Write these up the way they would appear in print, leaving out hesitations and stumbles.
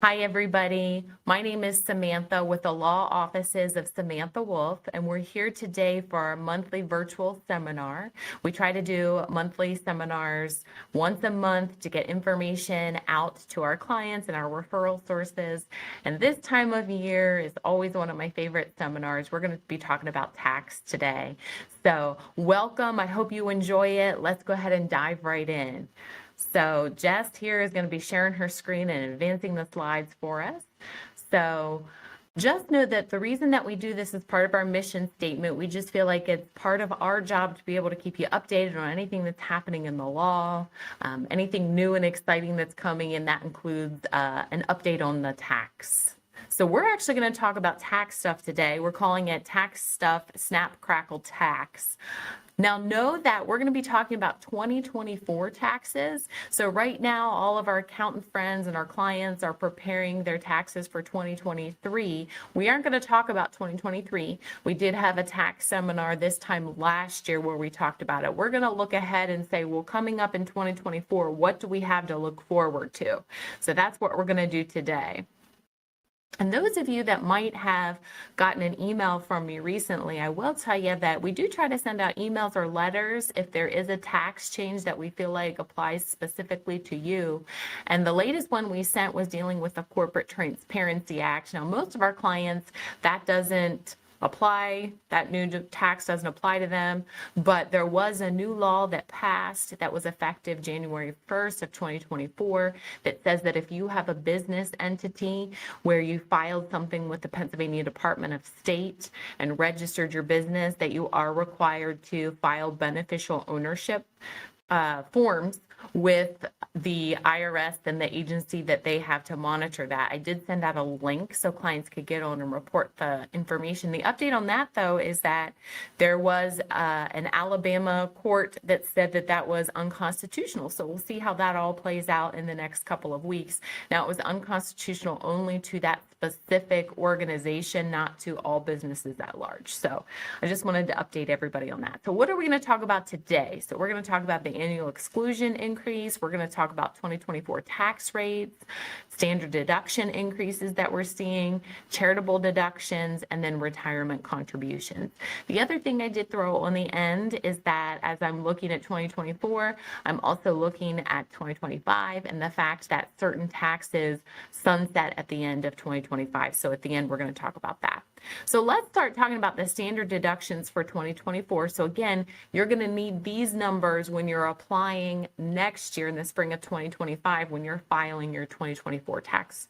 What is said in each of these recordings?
Hi, everybody. My name is Samantha with the law offices of Samantha Wolfe, and we're here today for our monthly virtual seminar. We try to do monthly seminars once a month to get information out to our clients and our referral sources. And this time of year is always one of my favorite seminars. We're going to be talking about tax today. So welcome. I hope you enjoy it. Let's go ahead and dive right in. So Jess here is going to be sharing her screen and advancing the slides for us. So just know that the reason that we do this is part of our mission statement. We just feel like it's part of our job to be able to keep you updated on anything that's happening in the law, anything new and exciting that's coming, and that includes an update on the tax. So we're actually going to talk about tax stuff today. We're calling it Tax Stuff Snap Crackle Tax. Now know that we're going to be talking about 2024 taxes. So right now, all of our accountant friends and our clients are preparing their taxes for 2023. We aren't going to talk about 2023. We did have a tax seminar this time last year where we talked about it. We're going to look ahead and say, well, coming up in 2024, what do we have to look forward to? So that's what we're going to do today. And those of you that might have gotten an email from me recently, I will tell you that we do try to send out emails or letters if there is a tax change that we feel like applies specifically to you. And the latest one we sent was dealing with the Corporate Transparency Act. Now, most of our clients, that doesn't apply, that new tax doesn't apply to them, but there was a new law that passed that was effective January 1st of 2024 that says that if you have a business entity where you filed something with the Pennsylvania Department of State and registered your business, that you are required to file beneficial ownership forms with the IRS and the agency that they have to monitor that. I did send out a link so clients could get on and report the information. The update on that, though, is that there was an Alabama court that said that that was unconstitutional. So we'll see how that all plays out in the next couple of weeks. Now, it was unconstitutional only to that specific organization, not to all businesses at large. So I just wanted to update everybody on that. So what are we going to talk about today? So we're going to talk about the annual exclusion increase. We're going to talk about 2024 tax rates, standard deduction increases that we're seeing, charitable deductions, and then retirement contributions. The other thing I did throw on the end is that as I'm looking at 2024, I'm also looking at 2025 and the fact that certain taxes sunset at the end of 2025. So at the end, we're going to talk about that. So let's start talking about the standard deductions for 2024. So again, you're going to need these numbers when you're applying next year in the spring of 2025 when you're filing your 2024 tax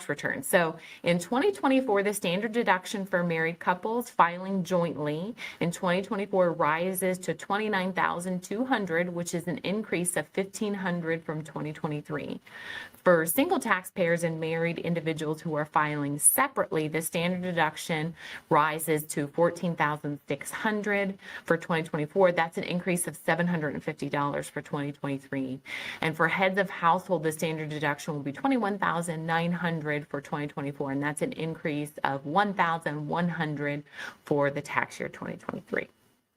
return. So in 2024, the standard deduction for married couples filing jointly in 2024 rises to $29,200, which is an increase of $1,500 from 2023. For single taxpayers and married individuals who are filing separately, the standard deduction rises to $14,600 for 2024. That's an increase of $750 for 2023. And for heads of household, the standard deduction will be $21,900 for 2024, and that's an increase of $1,100 for the tax year 2023.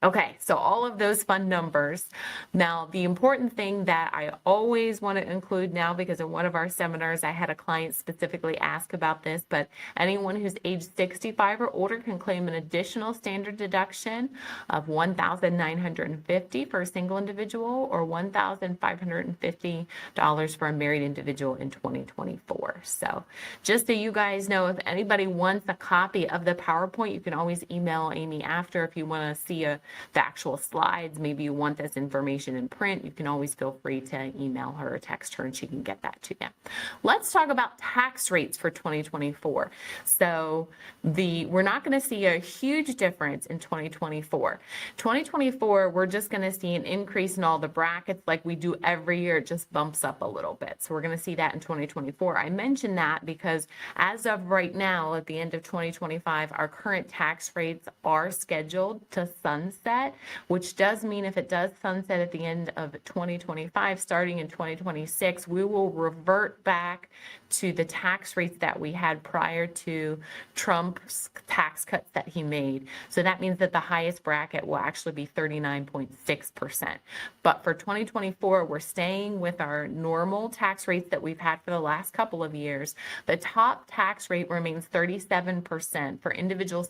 Okay, so all of those fun numbers. Now, the important thing that I always want to include now, because in one of our seminars, I had a client specifically ask about this, but anyone who's age 65 or older can claim an additional standard deduction of $1,950 for a single individual or $1,550 for a married individual in 2024. So just so you guys know, if anybody wants a copy of the PowerPoint, you can always email Amy after if you want to see the actual slides. Maybe you want this information in print, you can always feel free to email her or text her and she can get that to you. Let's talk about tax rates for 2024. So we're not going to see a huge difference in 2024. 2024, we're just going to see an increase in all the brackets like we do every year. It just bumps up a little bit. So we're going to see that in 2024. I mentioned that because as of right now, at the end of 2025, our current tax rates are scheduled to sunset sunset, which does mean if it does sunset at the end of 2025, starting in 2026, we will revert back to the tax rates that we had prior to Trump's tax cuts that he made. So that means that the highest bracket will actually be 39.6%. But for 2024, we're staying with our normal tax rates that we've had for the last couple of years. The top tax rate remains 37% for individual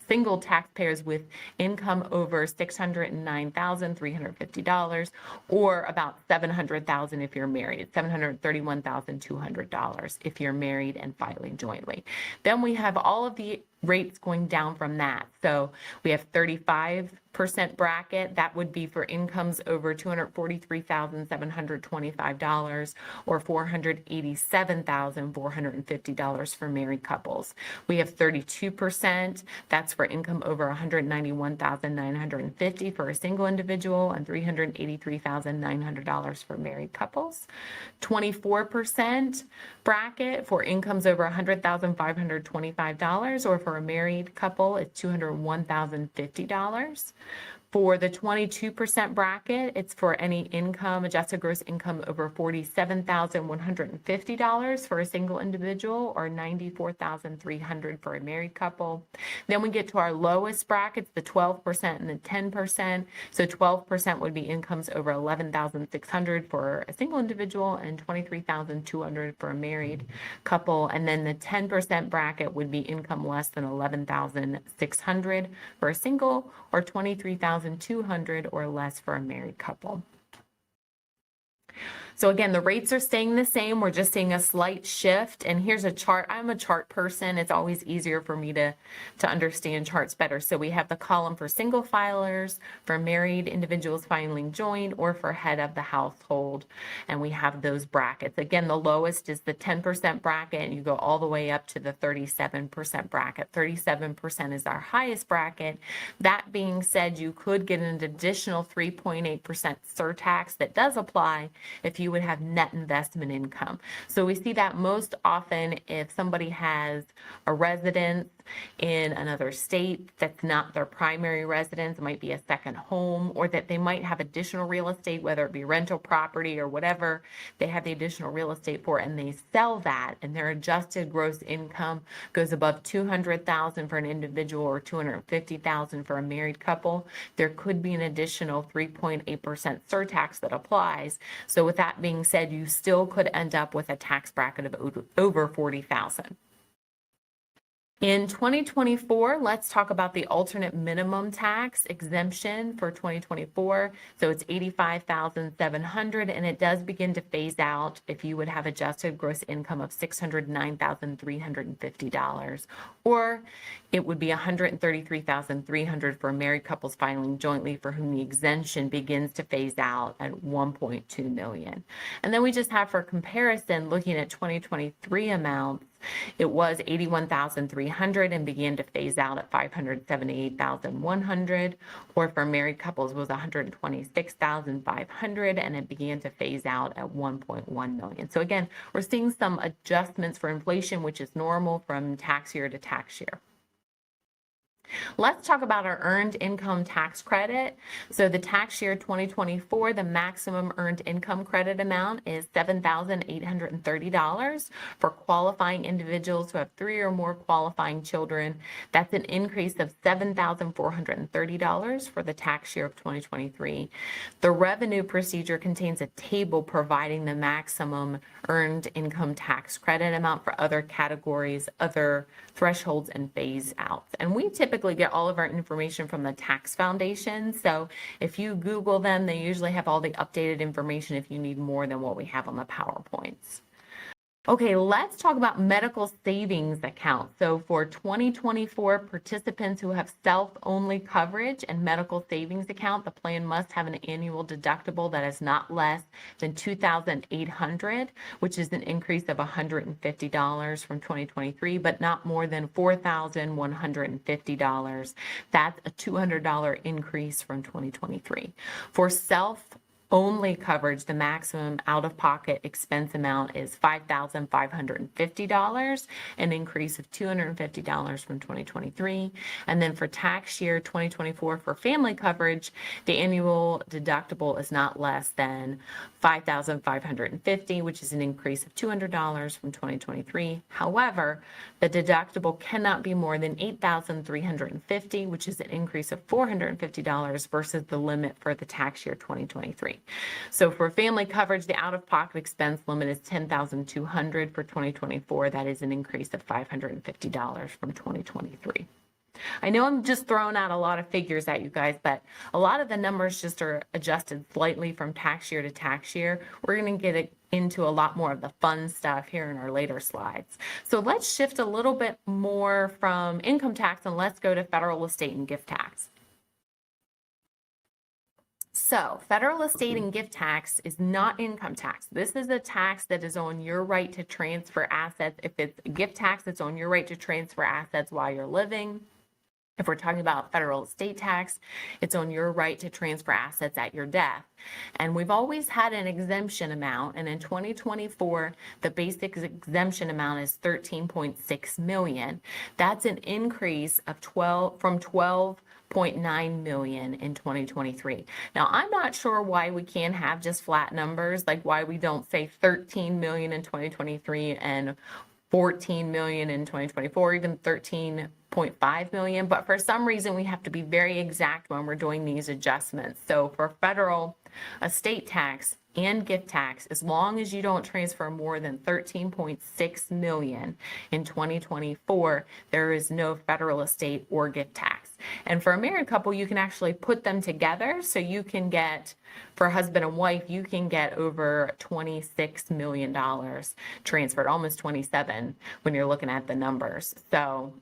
single taxpayers with income over $609,350, or about $700,000 if you're married, $731,200 if you're married and filing jointly. Then we have all of the rates going down from that. So we have 35% bracket. That would be for incomes over $243,725 or $487,450 for married couples. We have 32%. That's for income over $191,950 for a single individual and $383,900 for married couples. 24% bracket for incomes over $100,525, or for a married couple, it's $201,050. For the 22% bracket, it's for any income, adjusted gross income over $47,150 for a single individual, or $94,300 for a married couple. Then we get to our lowest brackets, the 12% and the 10%. So 12% would be incomes over $11,600 for a single individual and $23,200 for a married couple. And then the 10% bracket would be income less than $11,600 for a single, or $23,200 or less for a married couple. So again, the rates are staying the same. We're just seeing a slight shift. And here's a chart. I'm a chart person. It's always easier for me to understand charts better. So we have the column for single filers, for married individuals filing joint, or for head of the household. And we have those brackets. Again, the lowest is the 10% bracket, and you go all the way up to the 37% bracket. 37% is our highest bracket. That being said, you could get an additional 3.8% surtax that does apply if you would have net investment income. So we see that most often if somebody has a residence in another state that's not their primary residence, it might be a second home, or that they might have additional real estate, whether it be rental property or whatever they have the additional real estate for, and they sell that, and their adjusted gross income goes above $200,000 for an individual or $250,000 for a married couple. There could be an additional 3.8% surtax that applies. So with that being said, you still could end up with a tax bracket of over $40,000. In 2024, let's talk about the alternate minimum tax exemption for 2024. So it's $85,700, and it does begin to phase out if you would have adjusted gross income of $609,350, or it would be $133,300 for married couples filing jointly, for whom the exemption begins to phase out at $1.2 million. And then we just have, for comparison, looking at 2023 amounts, it was $81,300 and began to phase out at $578,100, or for married couples was $126,500 and it began to phase out at $1.1 million. So again, we're seeing some adjustments for inflation, which is normal from tax year to tax year. Let's talk about our earned income tax credit. So the tax year 2024, the maximum earned income credit amount is $7,830 for qualifying individuals who have 3 or more qualifying children. That's an increase of $7,430 for the tax year of 2023. The revenue procedure contains a table providing the maximum earned income tax credit amount for other categories, other thresholds, and phase outs. And we typically get all of our information from the Tax Foundation. So if you Google them, they usually have all the updated information if you need more than what we have on the PowerPoints. Okay, let's talk about medical savings account. So for 2024 participants who have self-only coverage and medical savings account, the plan must have an annual deductible that is not less than $2,800, which is an increase of $150 from 2023, but not more than $4,150. That's a $200 increase from 2023. For only coverage, the maximum out-of-pocket expense amount is $5,550, an increase of $250 from 2023. And then for tax year 2024 for family coverage, the annual deductible is not less than $5,550, which is an increase of $200 from 2023. However, the deductible cannot be more than $8,350, which is an increase of $450 versus the limit for the tax year 2023. So for family coverage, the out-of-pocket expense limit is $10,200 for 2024. That is an increase of $550 from 2023. I know I'm just throwing out a lot of figures at you guys, but a lot of the numbers just are adjusted slightly from tax year to tax year. We're going to get into a lot more of the fun stuff here in our later slides. So let's shift a little bit more from income tax and let's go to federal estate and gift tax. So federal estate and gift tax is not income tax. This is a tax that is on your right to transfer assets. If it's a gift tax, it's on your right to transfer assets while you're living. If we're talking about federal estate tax, it's on your right to transfer assets at your death. And we've always had an exemption amount, and in 2024, the basic exemption amount is $13.6 million. That's an increase of 12.9 million in 2023. Now, I'm not sure why we can't have just flat numbers, like why we don't say 13 million in 2023 and 14 million in 2024, even 13.5 million. But for some reason, we have to be very exact when we're doing these adjustments. So for federal estate tax and gift tax, as long as you don't transfer more than 13.6 million in 2024, there is no federal estate or gift tax. And for a married couple, you can actually put them together. So you can get, for husband and wife, you can get over $26 million transferred, almost 27 when you're looking at the numbers. So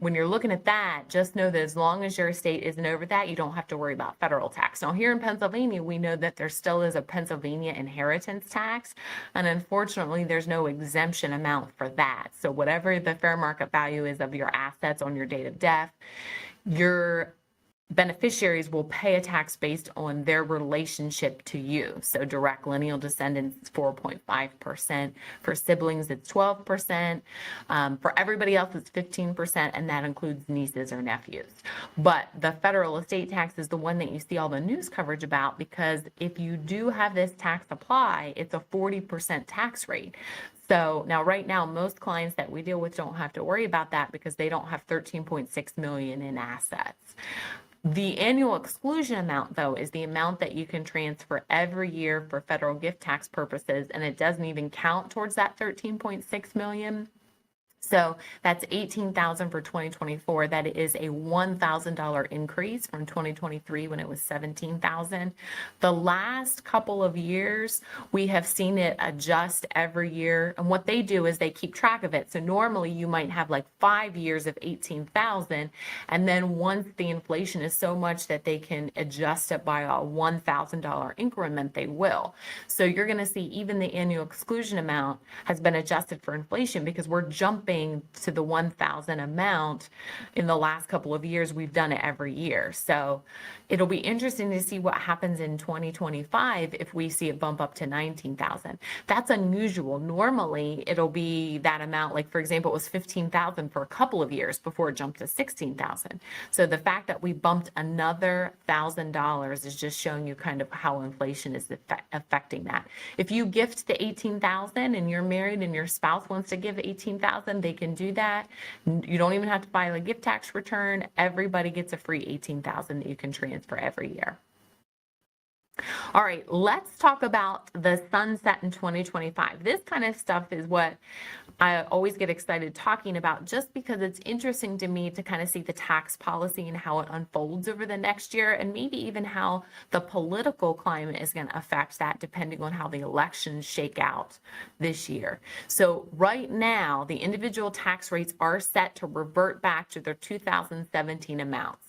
when you're looking at that, just know that as long as your estate isn't over that, you don't have to worry about federal tax. Now here in Pennsylvania, we know that there still is a Pennsylvania inheritance tax, and unfortunately there's no exemption amount for that. So whatever the fair market value is of your assets on your date of death, your beneficiaries will pay a tax based on their relationship to you. So direct lineal descendants, it's 4.5%. For siblings, it's 12%. For everybody else, it's 15%, and that includes nieces or nephews. But the federal estate tax is the one that you see all the news coverage about, because if you do have this tax apply, it's a 40% tax rate. So now, right now, most clients that we deal with don't have to worry about that because they don't have 13.6 million in assets. The annual exclusion amount, though, is the amount that you can transfer every year for federal gift tax purposes, and it doesn't even count towards that 13.6 million. So that's $18,000 for 2024. That is a $1,000 increase from 2023 when it was $17,000. The last couple of years, we have seen it adjust every year. And what they do is they keep track of it. So normally you might have like 5 years of $18,000. And then once the inflation is so much that they can adjust it by a $1,000 increment, they will. So you're going to see even the annual exclusion amount has been adjusted for inflation because we're jumping to the 1,000 amount in the last couple of years. We've done it every year. So it'll be interesting to see what happens in 2025 if we see it bump up to 19,000. That's unusual. Normally it'll be that amount. Like, for example, it was 15,000 for a couple of years before it jumped to 16,000. So the fact that we bumped another $1,000 is just showing you kind of how inflation is affecting that. If you gift the 18,000 and you're married and your spouse wants to give 18,000, they can do that. You don't even have to file a gift tax return. Everybody gets a free 18,000 that you can transfer every year. All right, let's talk about the sunset in 2025. This kind of stuff is what I always get excited talking about, just because it's interesting to me to kind of see the tax policy and how it unfolds over the next year, and maybe even how the political climate is going to affect that depending on how the elections shake out this year. So right now, the individual tax rates are set to revert back to their 2017 amounts.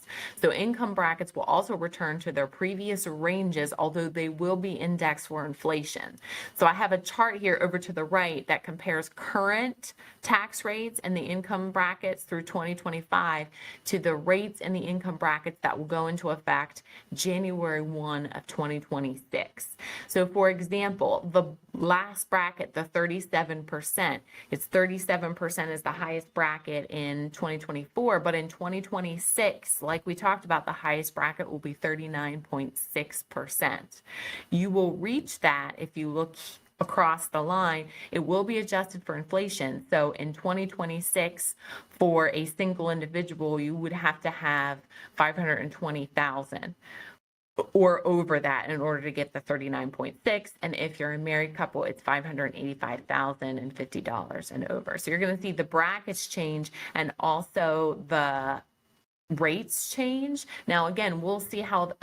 So income brackets will also return to their previous ranges, although they will be indexed for inflation. So I have a chart here over to the right that compares current tax rates and the income brackets through 2025 to the rates and the income brackets that will go into effect January 1 of 2026. So for example, the last bracket, the 37%, it's 37% is the highest bracket in 2024, but in 2026, like we talked about, the highest bracket will be 39.6%. You will reach that if you look across the line. It will be adjusted for inflation. So in 2026, for a single individual, you would have to have 520,000 or over that in order to get the 39.6. And if you're a married couple, it's $585,050 and over. So you're going to see the brackets change and also the rates change. Now, again, we'll see how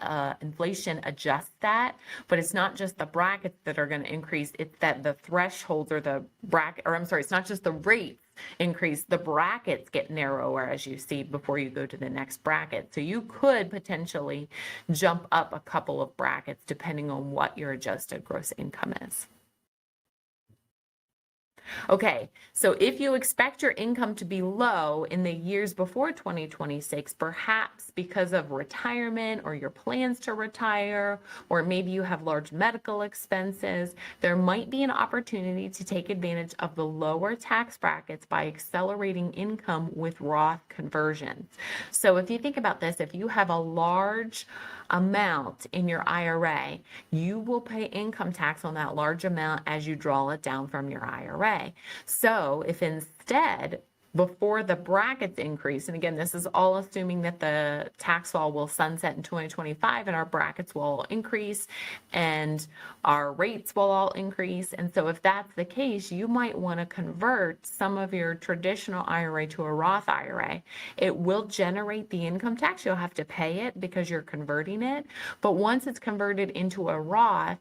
inflation adjusts that, but it's not just the brackets that are going to increase. It's that the thresholds or the bracket, or I'm sorry, it's not just the rates increase, the brackets get narrower as you see before you go to the next bracket. So you could potentially jump up a couple of brackets depending on what your adjusted gross income is. Okay, so if you expect your income to be low in the years before 2026, perhaps because of retirement or your plans to retire, or maybe you have large medical expenses, there might be an opportunity to take advantage of the lower tax brackets by accelerating income with Roth conversions. So if you think about this, if you have a large amount in your IRA, you will pay income tax on that large amount as you draw it down from your IRA. So if instead, before the brackets increase, and again, this is all assuming that the tax law will sunset in 2025 and our brackets will increase and our rates will all increase. And so if that's the case, you might want to convert some of your traditional IRA to a Roth IRA. It will generate the income tax. You'll have to pay it because you're converting it. But once it's converted into a Roth,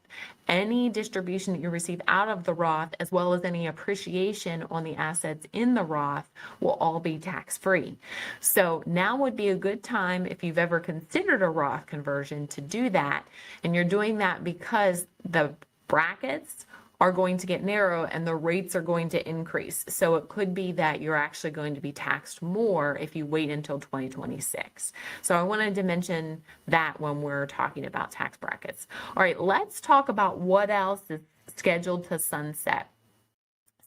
any distribution that you receive out of the Roth, as well as any appreciation on the assets in the Roth, will all be tax-free. So now would be a good time, if you've ever considered a Roth conversion, to do that. And you're doing that because the brackets are going to get narrow and the rates are going to increase. So it could be that you're actually going to be taxed more if you wait until 2026. So I wanted to mention that when we're talking about tax brackets. All right, let's talk about what else is scheduled to sunset.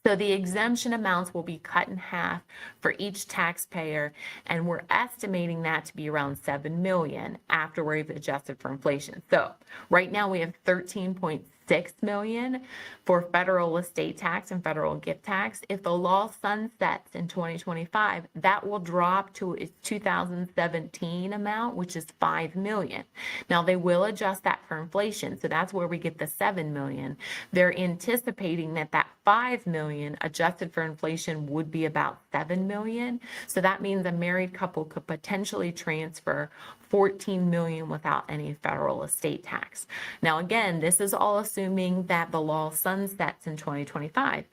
So the exemption amounts will be cut in half for each taxpayer, and we're estimating that to be around $7 million after we've adjusted for inflation. So right now we have $13.6 million for federal estate tax and federal gift tax. If the law sunsets in 2025, that will drop to its 2017 amount, which is $5 million. Now they will adjust that for inflation, so that's where we get the $7 million. They're anticipating that that $5 million adjusted for inflation would be about $7 million. So that means a married couple could potentially transfer $14 million without any federal estate tax. Now, again, this is all assuming that the law sunsets in 2025.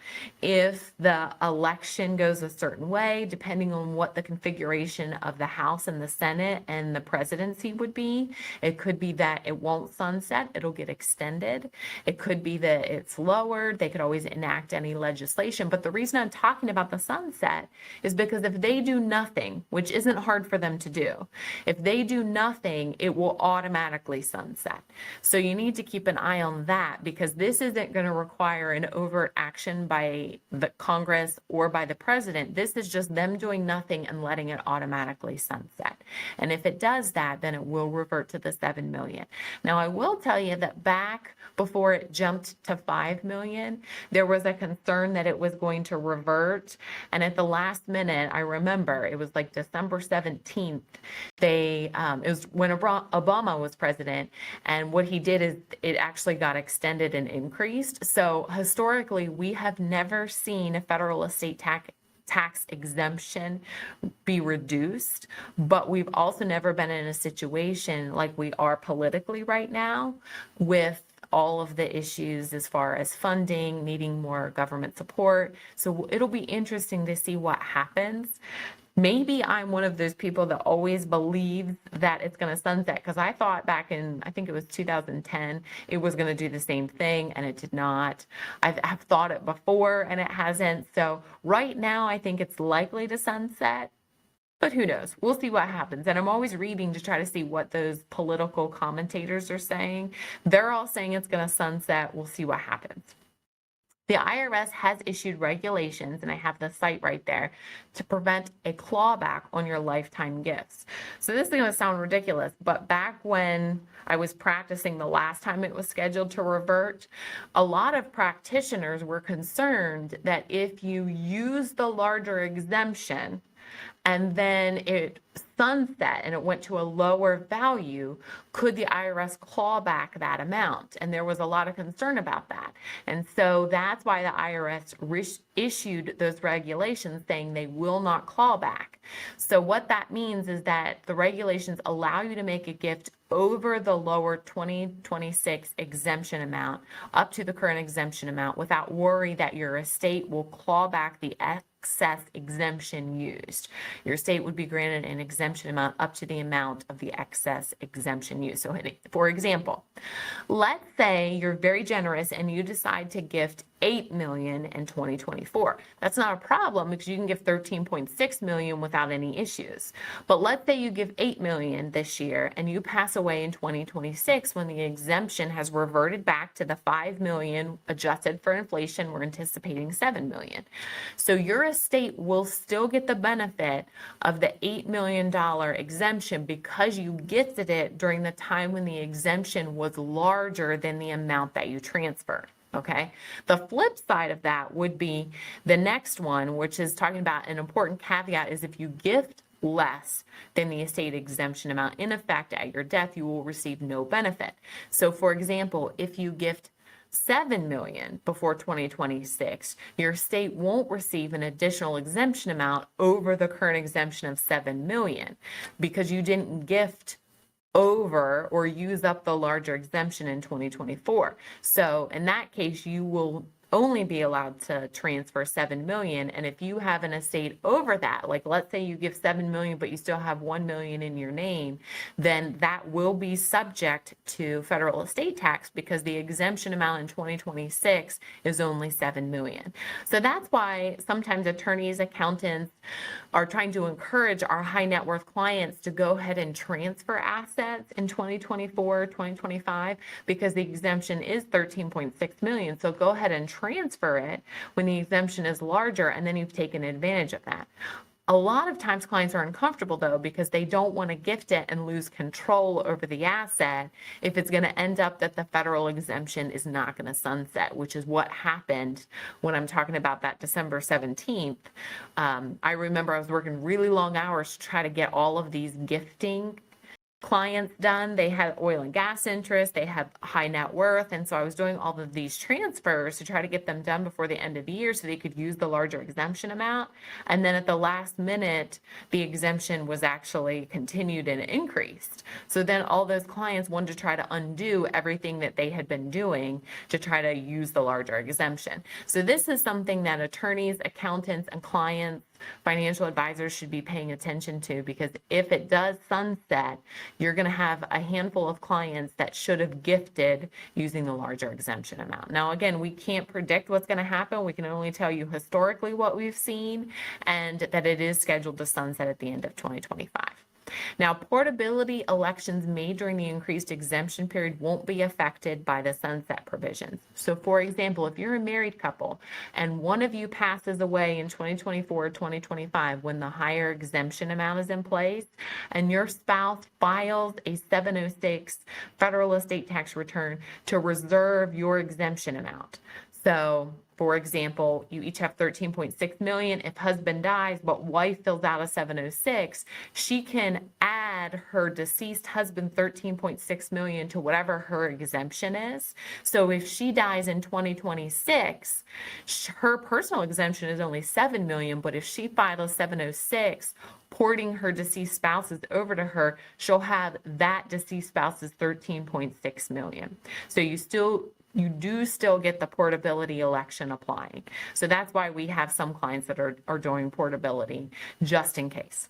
If the election goes a certain way, depending on what the configuration of the House and the Senate and the presidency would be, it could be that it won't sunset, it'll get extended. It could be that it's lowered. They could always enact any legislation. But the reason I'm talking about the sunset is because if they do nothing, which isn't hard for them to do, if they do nothing, it will automatically sunset. So you need to keep an eye on that, because this isn't going to require an overt action by the Congress or by the president. This is just them doing nothing and letting it automatically sunset. And if it does that, then it will revert to the $7 million. Now, I will tell you that back before it jumped to $5 million, there was a concern that it was going to revert. And at the last minute, I remember it was like December 17th, it was when Obama was president, and what he did is it actually got extended and increased. So historically, we have never seen a federal estate tax exemption be reduced, but we've also never been in a situation like we are politically right now with all of the issues as far as funding, needing more government support. So it'll be interesting to see what happens. Maybe I'm one of those people that always believes that it's going to sunset, because I thought back in, I think it was 2010, it was going to do the same thing, and it did not. I've thought it before, and it hasn't. So right now, I think it's likely to sunset. But who knows? We'll see what happens. And I'm always reading to try to see what those political commentators are saying. They're all saying it's going to sunset. We'll see what happens. The IRS has issued regulations, and I have the site right there, to prevent a clawback on your lifetime gifts. So this is going to sound ridiculous, but back when I was practicing the last time it was scheduled to revert, a lot of practitioners were concerned that if you use the larger exemption and then it sunset and it went to a lower value, could the IRS claw back that amount? And there was a lot of concern about that. And so that's why the IRS issued those regulations saying they will not claw back. So what that means is that the regulations allow you to make a gift over the lower 2026 exemption amount up to the current exemption amount without worry that your estate will claw back the excess exemption used. Your estate would be granted an exemption amount up to the amount of the excess exemption used. So for example, let's say you're very generous and you decide to gift $8 million in 2024. That's not a problem because you can give $13.6 million without any issues. But let's say you give $8 million this year and you pass away in 2026 when the exemption has reverted back to the $5 million adjusted for inflation. We're anticipating $7 million. So your estate will still get the benefit of the $8 million exemption because you gifted it during the time when the exemption was larger than the amount that you transferred. Okay. The flip side of that would be the next one, which is talking about an important caveat, is if you gift less than the estate exemption amount, in effect, at your death, you will receive no benefit. So for example, if you gift $7 million before 2026, your estate won't receive an additional exemption amount over the current exemption of $7 million because you didn't gift over or use up the larger exemption in 2024. So in that case, you will only be allowed to transfer $7 million. And if you have an estate over that, like let's say you give $7 million, but you still have $1 million in your name, then that will be subject to federal estate tax because the exemption amount in 2026 is only $7 million. So that's why sometimes attorneys, accountants are trying to encourage our high net worth clients to go ahead and transfer assets in 2024, 2025, because the exemption is $13.6 million. So go ahead and transfer it when the exemption is larger, and then you've taken advantage of that. A lot of times clients are uncomfortable though because they don't want to gift it and lose control over the asset if it's going to end up that the federal exemption is not going to sunset, which is what happened when I'm talking about that December 17th. I remember I was working really long hours to try to get all of these gifting clients done. They had oil and gas interest, they had high net worth, and so I was doing all of these transfers to try to get them done before the end of the year so they could use the larger exemption amount. And then at the last minute, the exemption was actually continued and increased. So then all those clients wanted to try to undo everything that they had been doing to try to use the larger exemption. So this is something that attorneys, accountants, and clients, financial advisors should be paying attention to, because if it does sunset, you're going to have a handful of clients that should have gifted using the larger exemption amount. Now, again, we can't predict what's going to happen. We can only tell you historically what we've seen and that it is scheduled to sunset at the end of 2025. Now, portability elections made during the increased exemption period won't be affected by the sunset provisions. So, for example, if you're a married couple and one of you passes away in 2024 or 2025 when the higher exemption amount is in place, and your spouse files a 706 federal estate tax return to reserve your exemption amount. So, for example, you each have 13.6 million. If husband dies, but wife fills out a 706, she can add her deceased husband 13.6 million to whatever her exemption is. So if she dies in 2026, her personal exemption is only 7 million, but if she filed a 706, porting her deceased spouses over to her, she'll have that deceased spouse's 13.6 million. So you do still get the portability election applying. So that's why we have some clients that are doing portability just in case.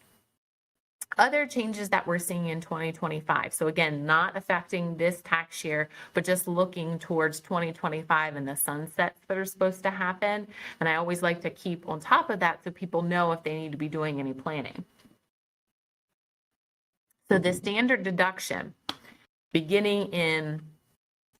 Other changes that we're seeing in 2025. So again, not affecting this tax year, but just looking towards 2025 and the sunsets that are supposed to happen. And I always like to keep on top of that so people know if they need to be doing any planning. So the standard deduction beginning in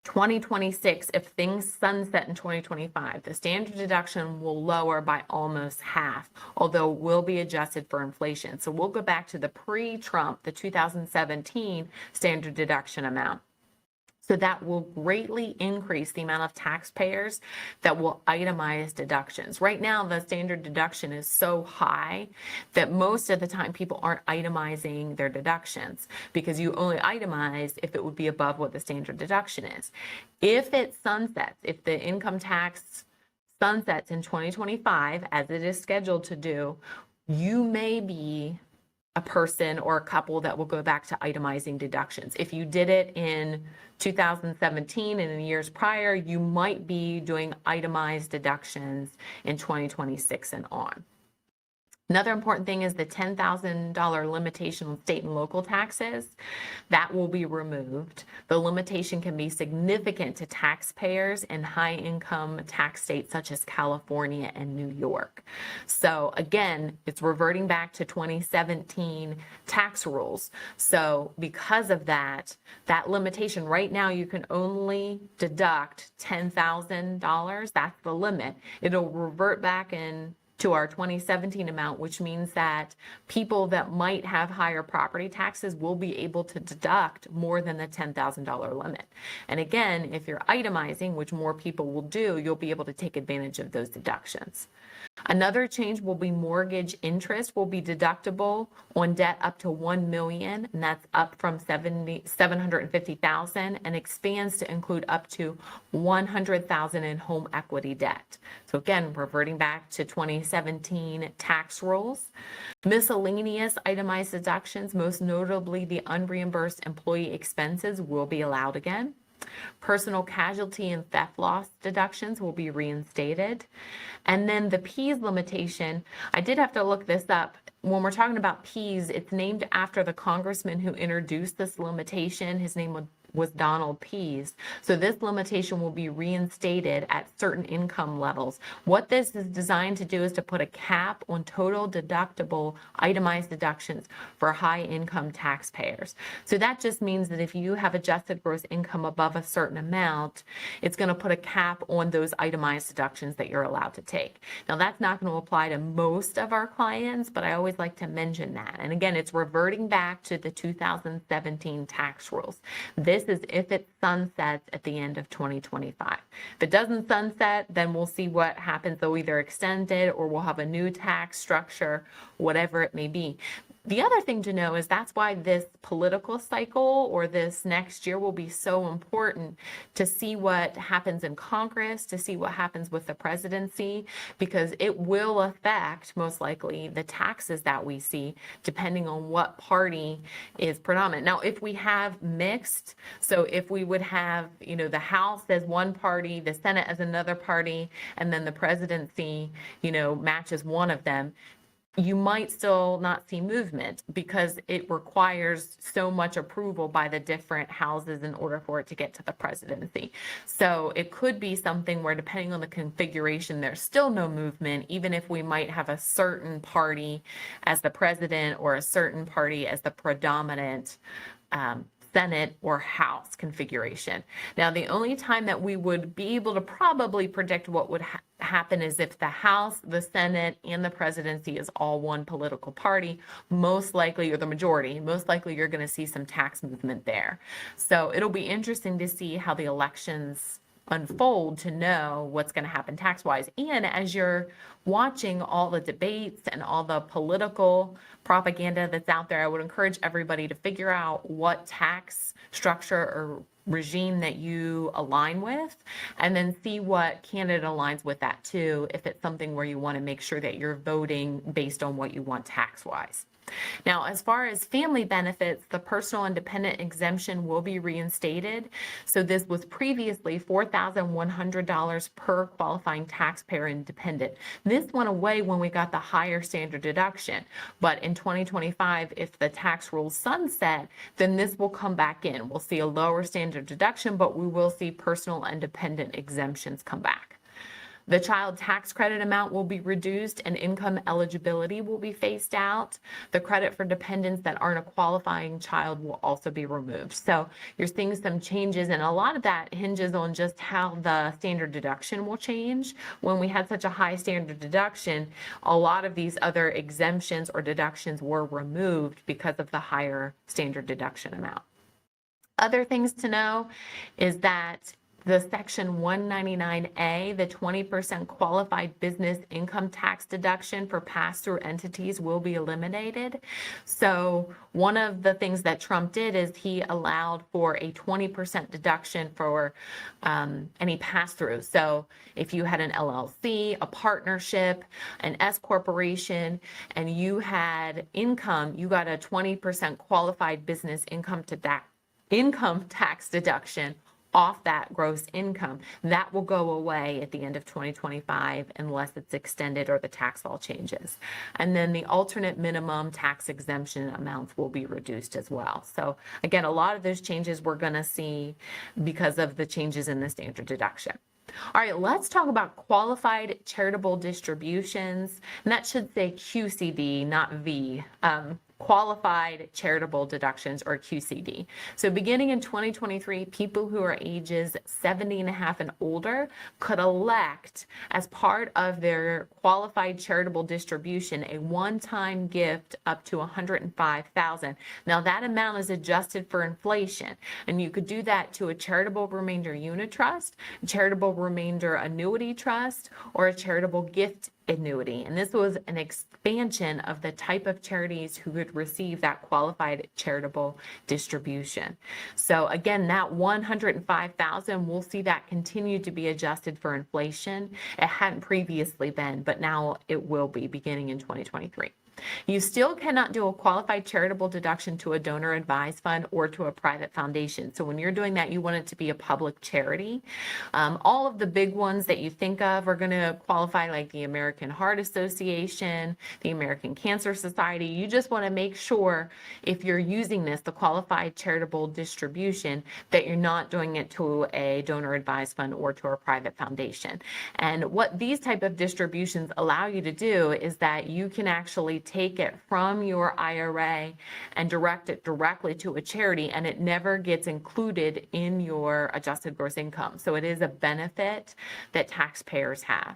2026, if things sunset in 2025, the standard deduction will lower by almost half, although it will be adjusted for inflation. So we'll go back to the pre-Trump, the 2017 standard deduction amount. So that will greatly increase the amount of taxpayers that will itemize deductions. Right now, the standard deduction is so high that most of the time people aren't itemizing their deductions because you only itemize if it would be above what the standard deduction is. If it sunsets, if the income tax sunsets in 2025, as it is scheduled to do, you may be a person or a couple that will go back to itemizing deductions. If you did it in 2017 and in years prior, you might be doing itemized deductions in 2026 and on. Another important thing is the $10,000 limitation on state and local taxes. That will be removed. The limitation can be significant to taxpayers in high income tax states such as California and New York. So again, it's reverting back to 2017 tax rules. So because of that, that limitation right now, you can only deduct $10,000. That's the limit. It'll revert back in to our 2017 amount, which means that people that might have higher property taxes will be able to deduct more than the $10,000 limit. And again, if you're itemizing, which more people will do, you'll be able to take advantage of those deductions. Another change will be mortgage interest will be deductible on debt up to $1 million, and that's up from $750,000, and expands to include up to $100,000 in home equity debt. So again, reverting back to 2017 tax rules. Miscellaneous itemized deductions, most notably the unreimbursed employee expenses, will be allowed again. Personal casualty and theft loss deductions will be reinstated. And then the P's limitation, I did have to look this up. When we're talking about P's, it's named after the congressman who introduced this limitation. His name was Donald Pease. So this limitation will be reinstated at certain income levels. What this is designed to do is to put a cap on total deductible itemized deductions for high income taxpayers. So that just means that if you have adjusted gross income above a certain amount, it's going to put a cap on those itemized deductions that you're allowed to take. Now that's not going to apply to most of our clients, but I always like to mention that. And again, it's reverting back to the 2017 tax rules. This is if it sunsets at the end of 2025. If it doesn't sunset, then we'll see what happens. They'll either extend it or we'll have a new tax structure, whatever it may be. The other thing to know is that's why this political cycle or this next year will be so important to see what happens in Congress, to see what happens with the presidency, because it will affect most likely the taxes that we see depending on what party is predominant. Now, if we have mixed, so if we would have, the House as one party, the Senate as another party, and then the presidency, matches one of them, you might still not see movement because it requires so much approval by the different houses in order for it to get to the presidency. So it could be something where, depending on the configuration, there's still no movement, even if we might have a certain party as the president or a certain party as the predominant Senate or House configuration. Now, the only time that we would be able to probably predict what would happen is if the House, the Senate, and the presidency is all one political party, most likely, or the majority, most likely you're going to see some tax movement there. So it'll be interesting to see how the elections unfold to know what's going to happen tax-wise. And as you're watching all the debates and all the political propaganda that's out there, I would encourage everybody to figure out what tax structure or regime that you align with, and then see what candidate aligns with that too, if it's something where you want to make sure that you're voting based on what you want tax-wise. Now, as far as family benefits, the personal and dependent exemption will be reinstated. So this was previously $4,100 per qualifying taxpayer and dependent. This went away when we got the higher standard deduction. But in 2025, if the tax rules sunset, then this will come back in. We'll see a lower standard deduction, but we will see personal and dependent exemptions come back. The child tax credit amount will be reduced and income eligibility will be phased out. The credit for dependents that aren't a qualifying child will also be removed. So you're seeing some changes, and a lot of that hinges on just how the standard deduction will change. When we had such a high standard deduction, a lot of these other exemptions or deductions were removed because of the higher standard deduction amount. Other things to know is that the Section 199A, the 20% qualified business income tax deduction for pass-through entities will be eliminated. So one of the things that Trump did is he allowed for a 20% deduction for any pass-through. So if you had an LLC, a partnership, an S corporation, and you had income, you got a 20% qualified business income tax deduction off that gross income. That will go away at the end of 2025 unless it's extended or the tax law changes. And then the alternate minimum tax exemption amounts will be reduced as well. So again, a lot of those changes we're going to see because of the changes in the standard deduction. All right, let's talk about qualified charitable distributions. And that should say QCD, not V. Qualified charitable deductions, or QCD. So beginning in 2023, people who are ages 70 and a half and older could elect, as part of their qualified charitable distribution, a one-time gift up to $105,000. Now that amount is adjusted for inflation, and you could do that to a charitable remainder unit trust, a charitable remainder annuity trust, or a charitable gift annuity. And this was an expansion of the type of charities who would receive that qualified charitable distribution. So again, that $105,000, we'll see that continue to be adjusted for inflation. It hadn't previously been, but now it will be beginning in 2023. You still cannot do a qualified charitable deduction to a donor advised fund or to a private foundation. So when you're doing that, you want it to be a public charity. All of the big ones that you think of are going to qualify, like the American Heart Association, the American Cancer Society. You just want to make sure, if you're using this, the qualified charitable distribution, that you're not doing it to a donor advised fund or to a private foundation. And what these type of distributions allow you to do is that you can actually take it from your IRA and direct it directly to a charity, and it never gets included in your adjusted gross income. So it is a benefit that taxpayers have.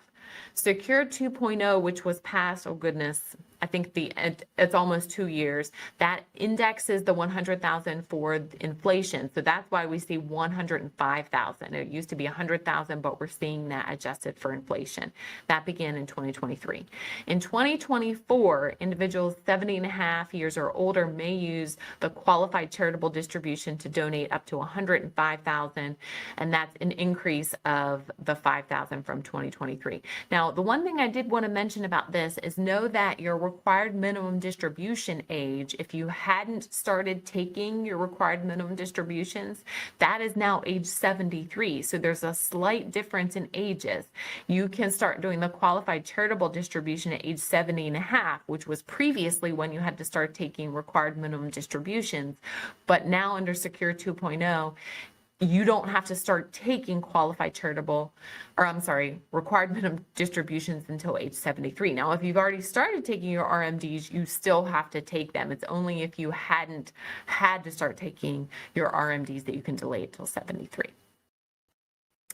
Secure 2.0, which was passed, oh goodness, I think it's almost 2 years, that indexes the 100,000 for inflation. So that's why we see 105,000. It used to be 100,000, but we're seeing that adjusted for inflation. That began in 2023. In 2024, individuals 70 and a half years or older may use the qualified charitable distribution to donate up to 105,000, and that's an increase of the 5,000 from 2023. Now, the one thing I did want to mention about this is know that your required minimum distribution age, if you hadn't started taking your required minimum distributions, that is now age 73. So there's a slight difference in ages. You can start doing the qualified charitable distribution at age 70 and a half, which was previously when you had to start taking required minimum distributions. But now under Secure 2.0, you don't have to start taking required minimum distributions until age 73. Now, if you've already started taking your RMDs, you still have to take them. It's only if you hadn't had to start taking your RMDs that you can delay it till 73.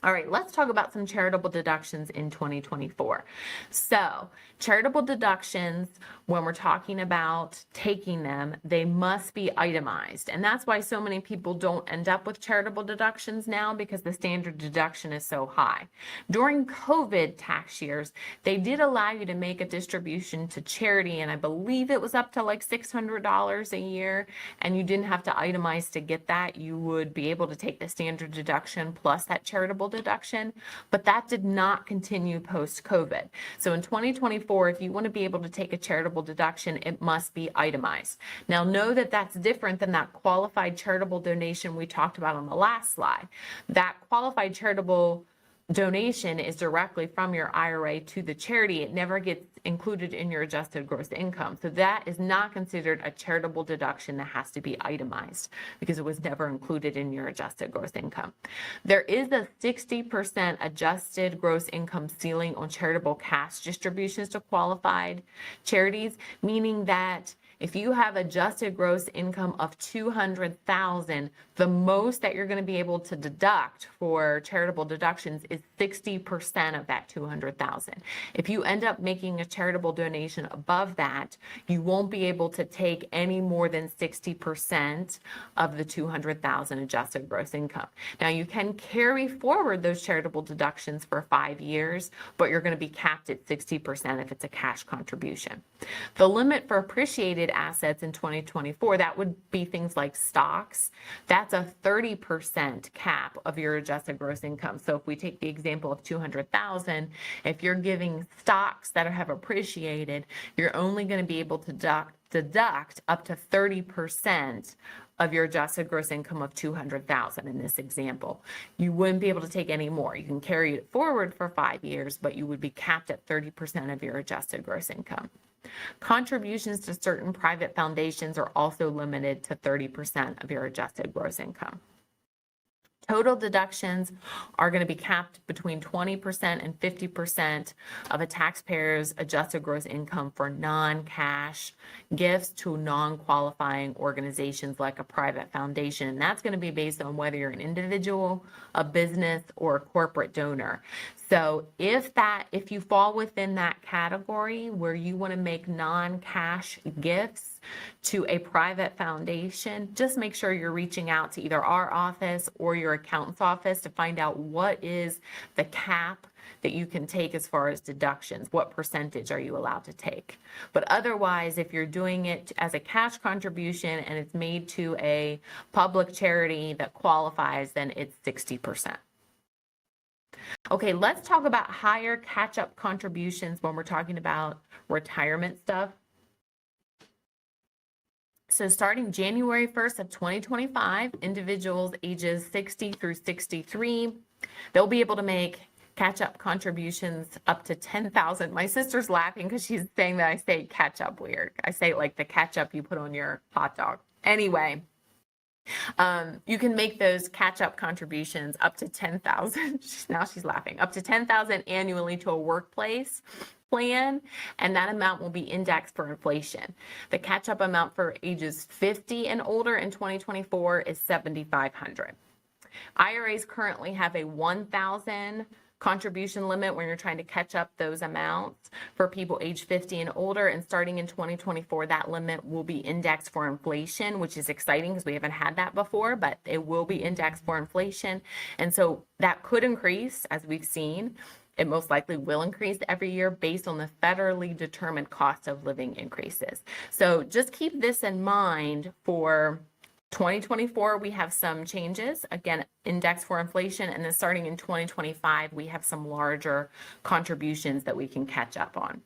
All right, let's talk about some charitable deductions in 2024. So, charitable deductions, when we're talking about taking them, they must be itemized. And that's why so many people don't end up with charitable deductions now, because the standard deduction is so high. During COVID tax years, they did allow you to make a distribution to charity, and I believe it was up to like $600 a year, and you didn't have to itemize to get that. You would be able to take the standard deduction plus that charitable deduction, but that did not continue post-COVID. So in 2024, if you want to be able to take a charitable deduction, it must be itemized. Now know that that's different than that qualified charitable donation we talked about on the last slide. That qualified charitable donation is directly from your IRA to the charity. It never gets included in your adjusted gross income. So that is not considered a charitable deduction that has to be itemized because it was never included in your adjusted gross income. There is a 60% adjusted gross income ceiling on charitable cash distributions to qualified charities, meaning that if you have adjusted gross income of $200,000, the most that you're going to be able to deduct for charitable deductions is 60% of that $200,000. If you end up making a charitable donation above that, you won't be able to take any more than 60% of the $200,000 adjusted gross income. Now you can carry forward those charitable deductions for 5 years, but you're going to be capped at 60% if it's a cash contribution. The limit for appreciated assets in 2024, that would be things like stocks. That's a 30% cap of your adjusted gross income. So if we take the example of 200,000, if you're giving stocks that have appreciated, you're only going to be able to deduct up to 30% of your adjusted gross income of 200,000 in this example. You wouldn't be able to take any more. You can carry it forward for 5 years, but you would be capped at 30% of your adjusted gross income. Contributions to certain private foundations are also limited to 30% of your adjusted gross income. Total deductions are going to be capped between 20% and 50% of a taxpayer's adjusted gross income for non-cash gifts to non-qualifying organizations like a private foundation. And that's going to be based on whether you're an individual, a business, or a corporate donor. So if you fall within that category where you want to make non-cash gifts to a private foundation, just make sure you're reaching out to either our office or your accountant's office to find out what is the cap that you can take as far as deductions. What percentage are you allowed to take? But otherwise, if you're doing it as a cash contribution and it's made to a public charity that qualifies, then it's 60%. Okay, let's talk about higher catch-up contributions when we're talking about retirement stuff. So starting January 1st of 2025, individuals ages 60 through 63, they'll be able to make catch-up contributions up to $10,000. My sister's laughing because she's saying that I say catch-up weird. I say like the ketchup you put on your hot dog. Anyway, you can make those catch-up contributions up to $10,000. Now she's laughing. Up to $10,000 annually to a workplace plan, and that amount will be indexed for inflation. The catch-up amount for ages 50 and older in 2024 is $7,500. IRAs currently have a $1,000 contribution limit when you're trying to catch up those amounts for people age 50 and older, and starting in 2024 that limit will be indexed for inflation, which is exciting because we haven't had that before, but it will be indexed for inflation. And so that could increase, as we've seen. It most likely will increase every year based on the federally determined cost of living increases. So just keep this in mind for 2024, we have some changes, again, index for inflation, and then starting in 2025, we have some larger contributions that we can catch up on.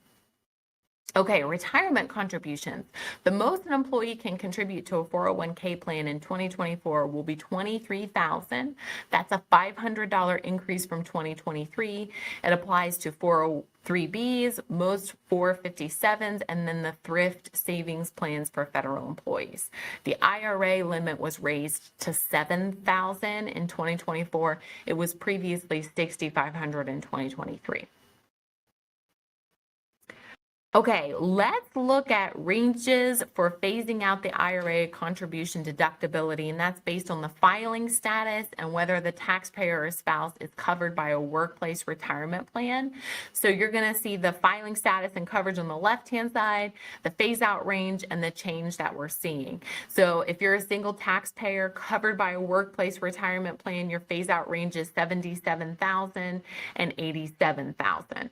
Okay, retirement contributions. The most an employee can contribute to a 401k plan in 2024 will be $23,000. That's a $500 increase from 2023. It applies to 403Bs, most 457s, and then the thrift savings plans for federal employees. The IRA limit was raised to $7,000 in 2024. It was previously $6,500 in 2023. Okay, let's look at ranges for phasing out the IRA contribution deductibility, and that's based on the filing status and whether the taxpayer or spouse is covered by a workplace retirement plan. So you're going to see the filing status and coverage on the left-hand side, the phase-out range, and the change that we're seeing. So if you're a single taxpayer covered by a workplace retirement plan, your phase-out range is $77,000 and $87,000.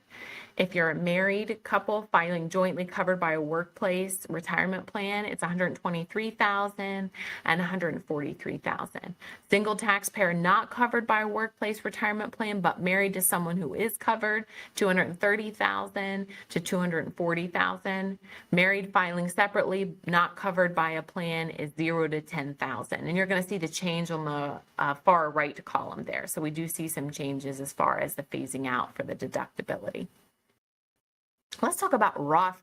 If you're a married couple filing jointly covered by a workplace retirement plan, it's $123,000 and $143,000. Single taxpayer not covered by a workplace retirement plan but married to someone who is covered, $230,000 to $240,000. Married filing separately, not covered by a plan, is $0 to $10,000. And you're going to see the change on the far right column there. So we do see some changes as far as the phasing out for the deductibility. Let's talk about Roth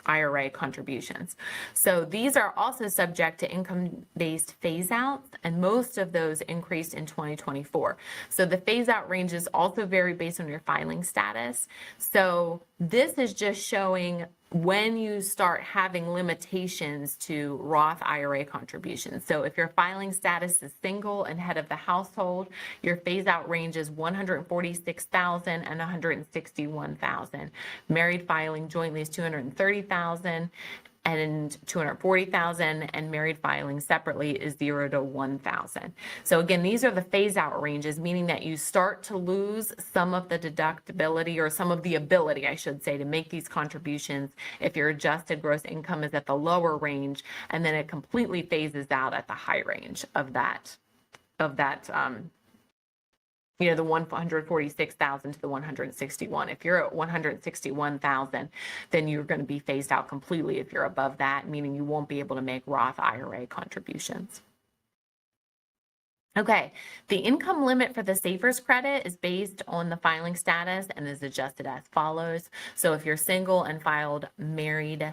IRA contributions. So these are also subject to income-based phase-outs, and most of those increased in 2024. So the phase-out ranges also vary based on your filing status. So this is just showing when you start having limitations to Roth IRA contributions. So if your filing status is single and head of the household, your phase-out range is $146,000 and $161,000. Married filing jointly is $230,000 and $240,000, and married filing separately is $0 to $1,000. So again, these are the phase-out ranges, meaning that you start to lose some of the deductibility, or some of the ability, I should say, to make these contributions if your adjusted gross income is at the lower range, and then it completely phases out at the high range of that the 146,000 to the 161. If you're at 161,000, then you're going to be phased out completely if you're above that, meaning you won't be able to make Roth IRA contributions. Okay, the income limit for the Savers credit is based on the filing status and is adjusted as follows. So if you're single and filed married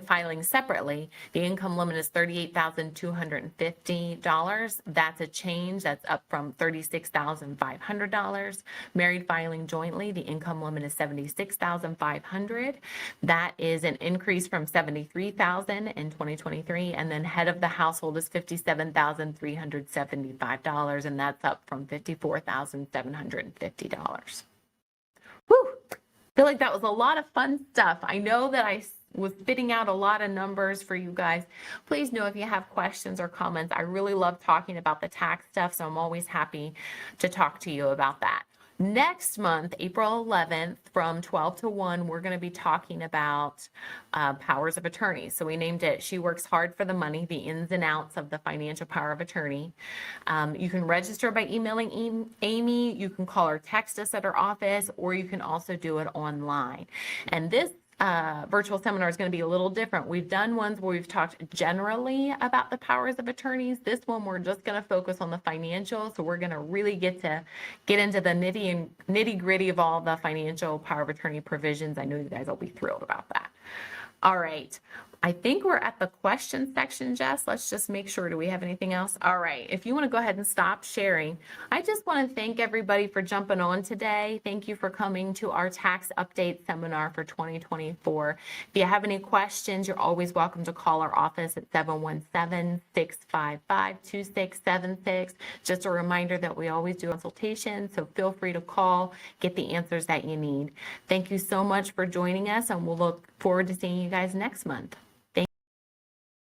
filing separately, the income limit is $38,250. That's a change. That's up from $36,500. Married filing jointly, the income limit is $76,500. That is an increase from $73,000 in 2023. And then head of the household is $57,375, and that's up from $54,750. Whew! I feel like that was a lot of fun stuff. I know that I was spitting out a lot of numbers for you guys. Please know if you have questions or comments. I really love talking about the tax stuff, so I'm always happy to talk to you about that. Next month, April 11th, from 12 to 1, we're going to be talking about powers of attorney. So we named it She Works Hard for the Money, the ins and outs of the financial power of attorney. You can register by emailing Amy. You can call or text us at our office, or you can also do it online. And this virtual seminar is going to be a little different. We've done ones where we've talked generally about the powers of attorneys. This one, we're just going to focus on the financial. So we're going to really get into the nitty gritty of all the financial power of attorney provisions. I know you guys will be thrilled about that. All right. I think we're at the question section, Jess. Let's just make sure. Do we have anything else? All right. If you want to go ahead and stop sharing, I just want to thank everybody for jumping on today. Thank you for coming to our tax update seminar for 2024. If you have any questions, you're always welcome to call our office at 717-655-2676. Just a reminder that we always do consultations, so feel free to call, get the answers that you need. Thank you so much for joining us, and we'll look forward to seeing you guys next month.